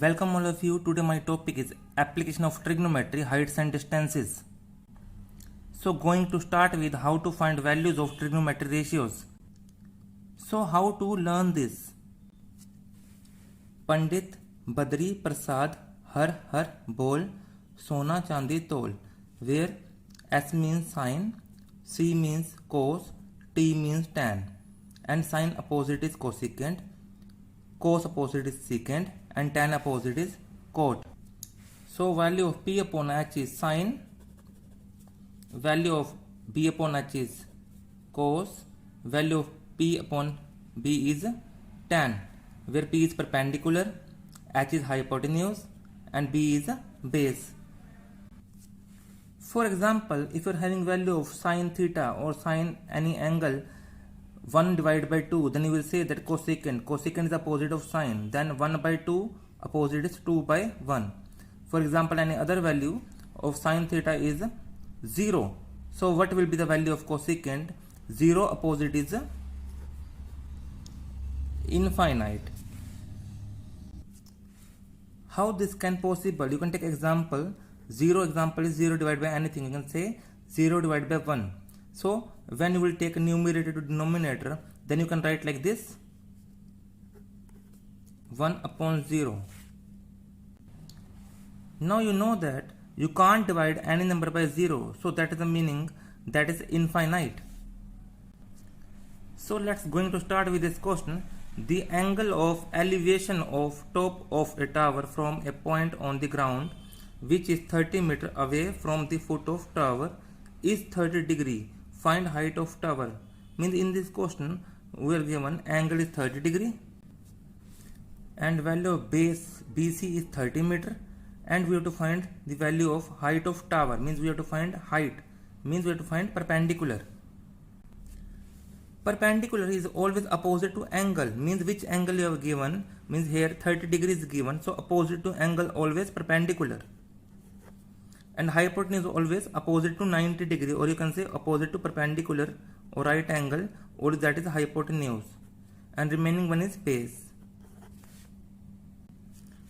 Welcome all of you. Today my topic is application of trigonometry, heights and distances. So going to start with how to find values of trigonometry ratios. So how to learn this? Pandit Badri Prasad हर हर बोल सोना चांदी तोल. Where S means sine, C means cos, T means tan, and sine opposite is cosecant, cos opposite is secant, and tan opposite is cot. So value of P upon H is sine, value of B upon H is cos, value of P upon B is tan, where P is perpendicular, H is hypotenuse, and B is base. For example, if you are having value of sine theta or sine any angle 1 divided by 2, then you will say that cosecant is opposite of sine, then 1 by 2 opposite is 2 by 1. For example, any other value of sine theta is 0. So what will be the value of cosecant? 0 opposite is infinite. How this can possible? You can take example. 0 example is 0 divided by anything. You can say 0 divided by 1. So when you will take a numerator to denominator, then you can write like this: 1 upon 0. Now you know that you can't divide any number by 0. So that is the meaning, that is infinite. So let's going to start with this question. The angle of elevation of top of a tower from a point on the ground which is 30 meters away from the foot of tower is 30 degree. Find height of tower. Means in this question we are given angle is 30 degree and value of base BC is 30 meter, and we have to find the value of height of tower. Means we have to find height, means we have to find perpendicular. Perpendicular is always opposite to angle, means which angle you have given, means here 30 degrees is given, so opposite to angle always perpendicular. And hypotenuse is always opposite to 90 degree, or you can say opposite to perpendicular or right angle, or that is hypotenuse, and remaining one is base.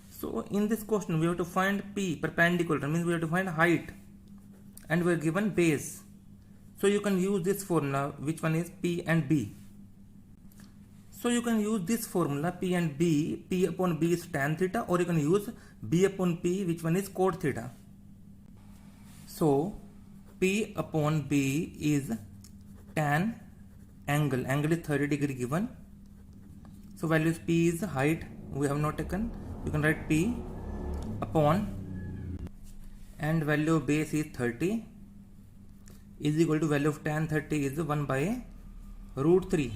So in this question we have to find P, perpendicular, means we have to find height, and we are given base. So you can use this formula, which one is P and B. So you can use this formula P and B. P upon B is tan theta, or you can use B upon P, which one is cot theta. So P upon B is tan angle. Angle is 30 degree given. So value is P is height. We have not taken. You can write P upon, and value of base is 30 is equal to value of tan 30 is 1 by root 3.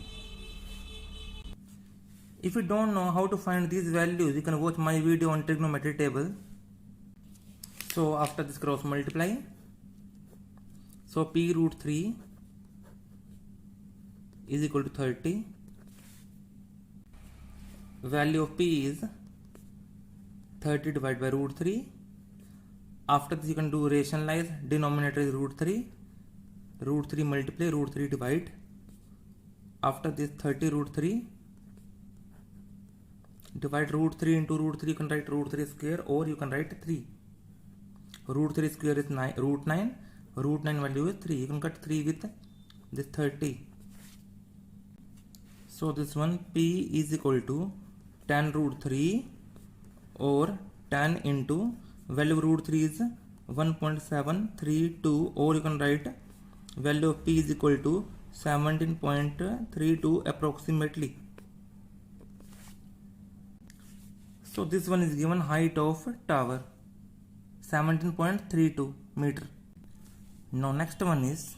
If you don't know how to find these values, you can watch my video on trigonometry table. So after this cross multiply, so P root 3 is equal to 30. Value of P is 30 divided by root 3. After this you can do rationalize. Denominator is root 3. Root 3 multiply, root 3 divide. After this 30 root 3 divide root 3 into root 3, you can write root 3 square, or you can write 3. Root 3 square is root 9. Root 9 value is 3. You can cut 3 with this 30. So this one P is equal to tan root 3, or tan into value of root 3 is 1.732, or you can write value of P is equal to 17.32 approximately. So this one is given height of tower 17.32 meter. Now next one is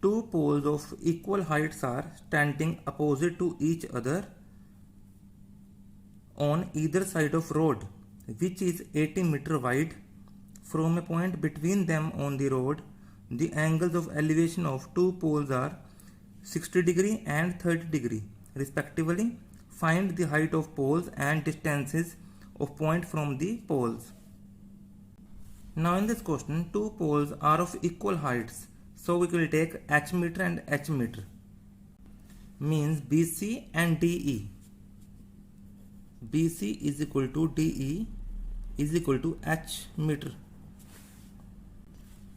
two poles of equal heights are standing opposite to each other on either side of road which is 80 meter wide. From a point between them on the road, the angles of elevation of two poles are 60 degree and 30 degree respectively. Find the height of poles and distances of point from the poles. Now in this question, two poles are of equal heights, so we will take H meter and H meter, means BC and DE. BC is equal to DE is equal to H meter.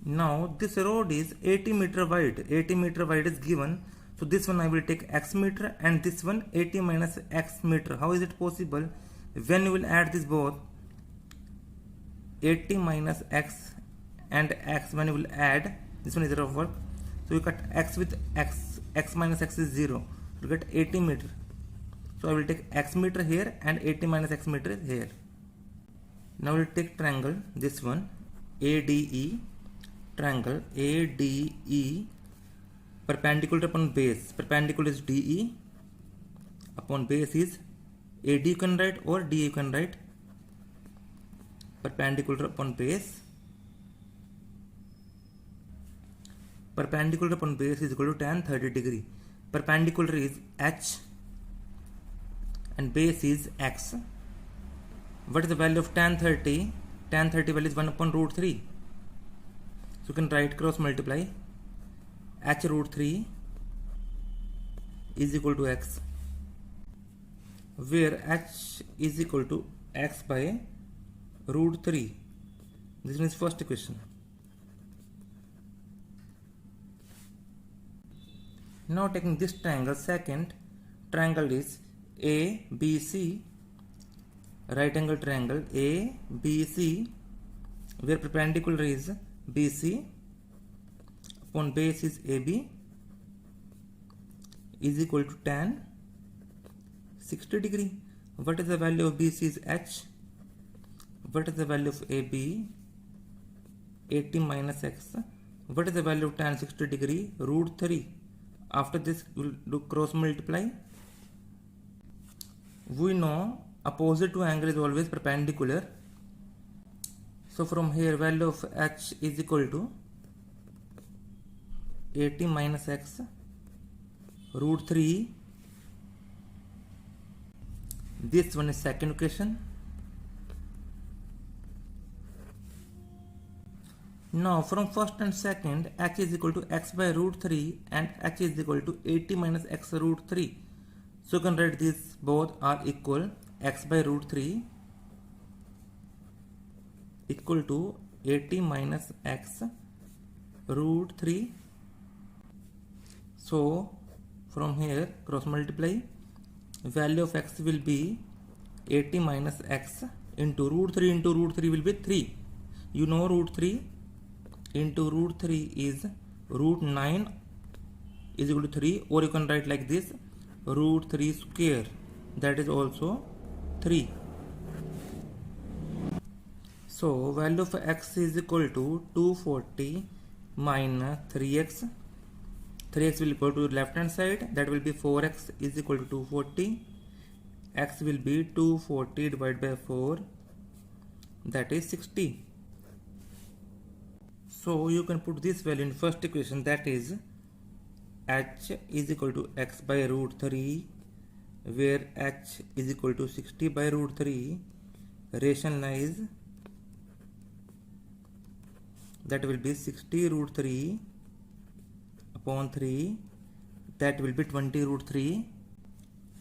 Now this road is 80 meter wide. 80 meter wide is given. So this one I will take X meter and this one 80 minus X meter. How is it possible? When you will add this both, 80 minus X and X, when you will add, this one is zero work. So you cut X with X. X minus X is 0. You get 80 meter. So I will take X meter here and 80 minus X meter is here. Now we will take triangle, this one, ADE. Triangle ADE, perpendicular upon base. Perpendicular is DE, upon base is AD you can write or DE you can write. Perpendicular upon base. Perpendicular upon base is equal to tan 30 degree. Perpendicular is H and base is X. What is the value of tan 30? Tan 30 value is 1 upon root 3. So you can write cross multiply. H root 3 is equal to X, where H is equal to X by root 3. This is first equation. Now taking this triangle, second triangle is ABC, right angle triangle ABC, where perpendicular is BC upon base is AB is equal to tan 60 degree. What is the value of BC is H. What is the value of AB? 80 minus X. What is the value of tan 60 degree? Root 3. After this we will do cross multiply. We know opposite to angle is always perpendicular. So from here value of H is equal to 80 minus X root 3. This one is second equation. Now from first and second, H is equal to X by root 3 and H is equal to 80 minus X root 3. So you can write these both are equal. X by root 3 equal to 80 minus X root 3. So from here cross multiply, value of X will be 80 minus X into root 3 will be 3. You know root 3 into root 3 is root 9 is equal to 3, or you can write like this, root 3 square, that is also 3. So value of X is equal to 240 minus 3x. 3x will go to left hand side, that will be 4x is equal to 240. X will be 240 divided by 4, that is 60. So you can put this value in first equation, that is H is equal to X by root 3, where H is equal to 60 by root 3. Rationalize, that will be 60 root 3 upon 3, that will be 20 root 3,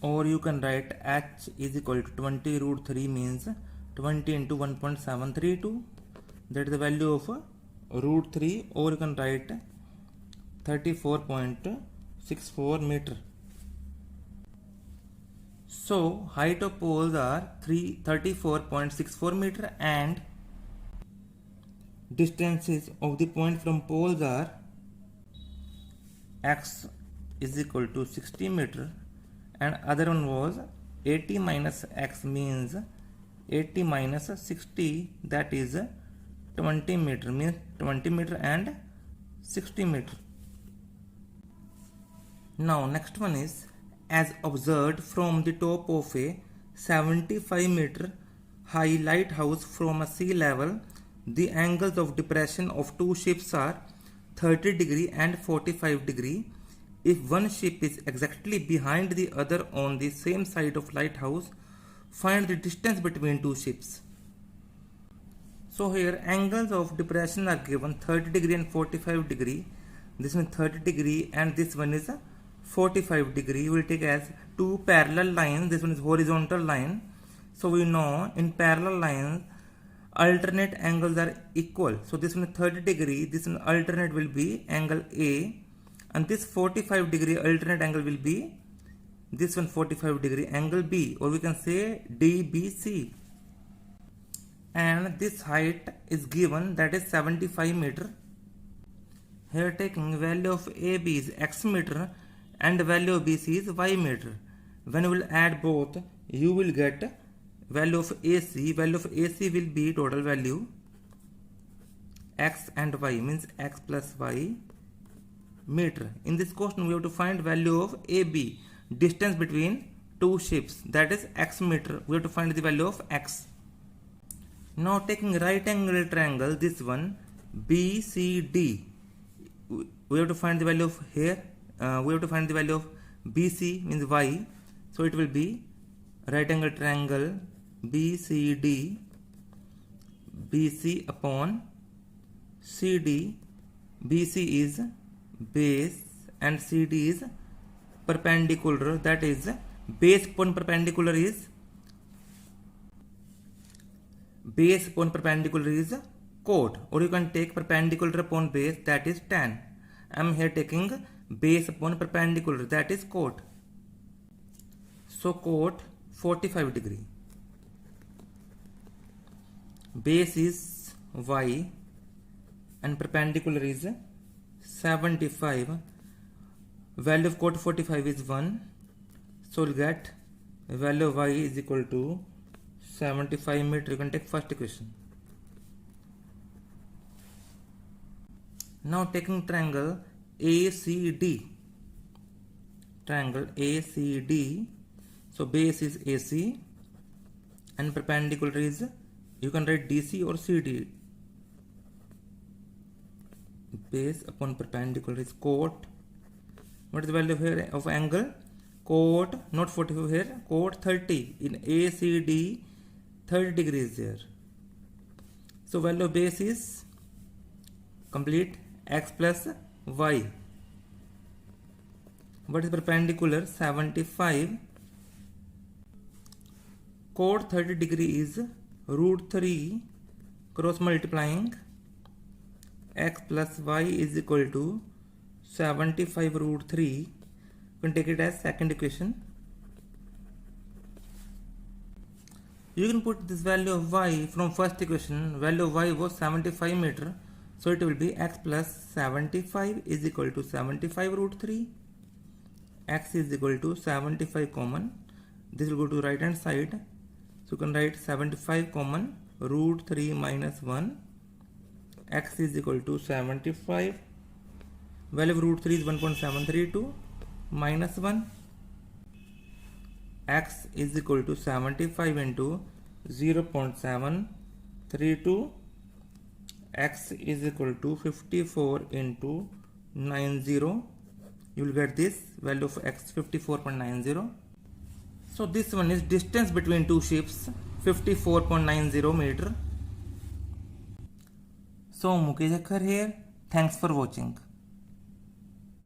or you can write H is equal to 20 root 3 means 20 into 1.732, that is the value of root 3, or you can write 34.64 meter. So height of poles are 34.64 meter and distances of the point from poles are X is equal to 60 meter and other one was 80 minus X means 80 minus 60, that is 20 meter, means 20 meter and 60 meter. Now next one is, as observed from the top of a 75 meter high lighthouse from a sea level, the angles of depression of two ships are 30 degree and 45 degree. If one ship is exactly behind the other on the same side of lighthouse, find the distance between two ships. So here angles of depression are given 30 degree and 45 degree. This one 30 degree and this one is 45 degree. We will take as two parallel lines. This one is horizontal line. So we know in parallel lines alternate angles are equal. So this one 30 degree, this one alternate will be angle A, and this 45 degree alternate angle will be this one 45 degree angle B, or we can say DBC. And this height is given, that is 75 meter. Here taking value of AB is x meter and value of BC is y meter. When you will add both, you will get value of AC. Value of AC will be total value x and y, means x plus y meter. In this question we have to find value of AB, distance between two ships, that is x meter. We have to find the value of x. Now taking right angle triangle, this one BCD, we have to find the value of here. We have to find the value of BC, means y. So it will be right angle triangle BCD, BC upon CD. BC is base and CD is perpendicular, that is base upon perpendicular is chord, or you can take perpendicular upon base, that is tan. I am here taking base upon perpendicular, that is chord. So chord 45 degree. Base is y and perpendicular is 75. Value of chord 45 is 1. So we'll get value of y is equal to 75 meter. You can take first equation. Now taking triangle ACD. Triangle ACD. So base is AC and perpendicular is, you can write DC or CD. Base upon perpendicular is chord. What is the value here of angle? Chord, not 45 here, chord 30. In ACD 30 degrees there. So value of base is complete x plus y. What is perpendicular? 75. Chord 30 degree is root 3 cross multiplying x plus y is equal to 75 root 3. You can take it as second equation. You can put this value of y from first equation. Value of y was 75 meter. So it will be x plus 75 is equal to 75 root 3. X is equal to 75 common. This will go to right hand side. So you can write 75 common, root 3 minus 1. X is equal to 75. Value of root 3 is 1.732 minus 1. X is equal to 75 into 0.732. X is equal to 54 into 90. You will get this value of x 54.90. So this one is distance between two ships, 54.90 meter. So Mukesh Akhar here. Thanks for watching.